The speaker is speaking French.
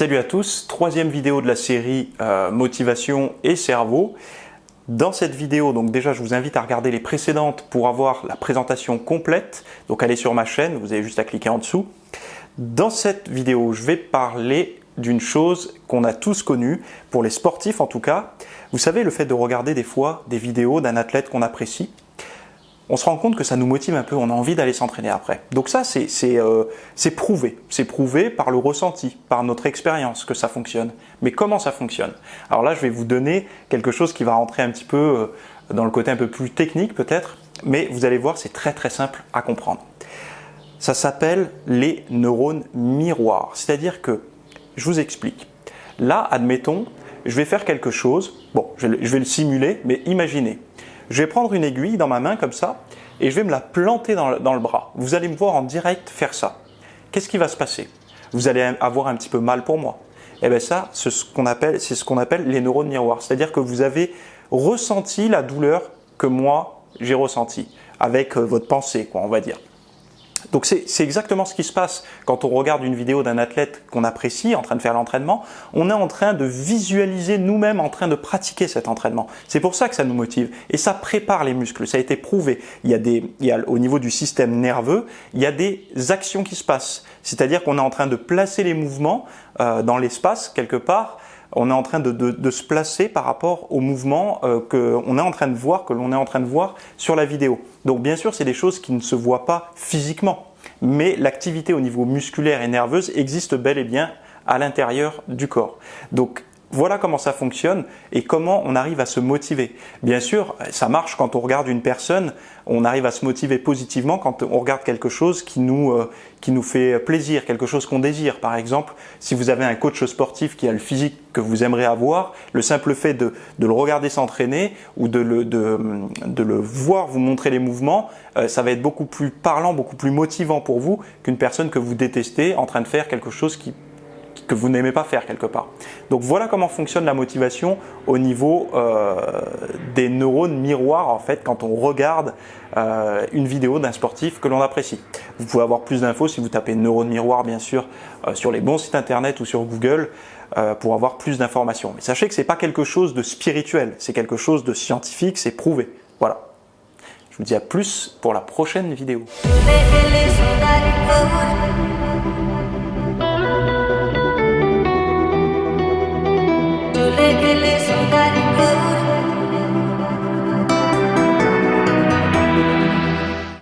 Salut à tous, troisième vidéo de la série Motivation et cerveau. Dans cette vidéo, donc déjà je vous invite à regarder les précédentes pour avoir la présentation complète. Donc allez sur ma chaîne, vous avez juste à cliquer en dessous. Dans cette vidéo, je vais parler d'une chose qu'on a tous connue, pour les sportifs en tout cas. Vous savez, le fait de regarder des fois des vidéos d'un athlète qu'on apprécie, on se rend compte que ça nous motive un peu, on a envie d'aller s'entraîner après. Donc ça, c'est prouvé. C'est prouvé par le ressenti, par notre expérience que ça fonctionne. Mais comment ça fonctionne? Alors là, je vais vous donner quelque chose qui va rentrer un petit peu dans le côté un peu plus technique peut-être, mais vous allez voir, c'est très très simple à comprendre. Ça s'appelle les neurones miroirs. C'est-à-dire que, je vous explique. Là, admettons, je vais faire quelque chose. Bon, je vais le simuler, mais imaginez. Je vais prendre une aiguille dans ma main comme ça et je vais me la planter dans le bras. Vous allez me voir en direct faire ça. Qu'est-ce qui va se passer? Vous allez avoir un petit peu mal pour moi. Et bien ça, c'est ce qu'on appelle les neurones miroirs. C'est-à-dire que vous avez ressenti la douleur que moi, j'ai ressentie avec votre pensée, quoi, on va dire. Donc c'est exactement ce qui se passe quand on regarde une vidéo d'un athlète qu'on apprécie en train de faire l'entraînement. On est en train de visualiser nous-mêmes en train de pratiquer cet entraînement. C'est pour ça que ça nous motive et ça prépare les muscles. Ça a été prouvé. Au niveau du système nerveux, il y a des actions qui se passent. C'est-à-dire qu'on est en train de placer les mouvements dans l'espace quelque part. On est en train de se placer par rapport aux mouvements que l'on est en train de voir sur la vidéo. Donc bien sûr, c'est des choses qui ne se voient pas physiquement, mais l'activité au niveau musculaire et nerveuse existe bel et bien à l'intérieur du corps. Donc voilà comment ça fonctionne et comment on arrive à se motiver. Bien sûr, ça marche quand on regarde une personne, on arrive à se motiver positivement quand on regarde quelque chose qui nous fait plaisir, quelque chose qu'on désire. Par exemple, si vous avez un coach sportif qui a le physique que vous aimeriez avoir, le simple fait de le regarder s'entraîner ou de le voir vous montrer les mouvements, ça va être beaucoup plus parlant, beaucoup plus motivant pour vous qu'une personne que vous détestez en train de faire quelque chose que vous n'aimez pas faire quelque part. Donc voilà comment fonctionne la motivation au niveau des neurones miroirs en fait quand on regarde une vidéo d'un sportif que l'on apprécie. Vous pouvez avoir plus d'infos si vous tapez neurones miroirs bien sûr sur les bons sites internet ou sur Google pour avoir plus d'informations. Mais sachez que c'est pas quelque chose de spirituel, c'est quelque chose de scientifique, c'est prouvé. Voilà. Je vous dis à plus pour la prochaine vidéo.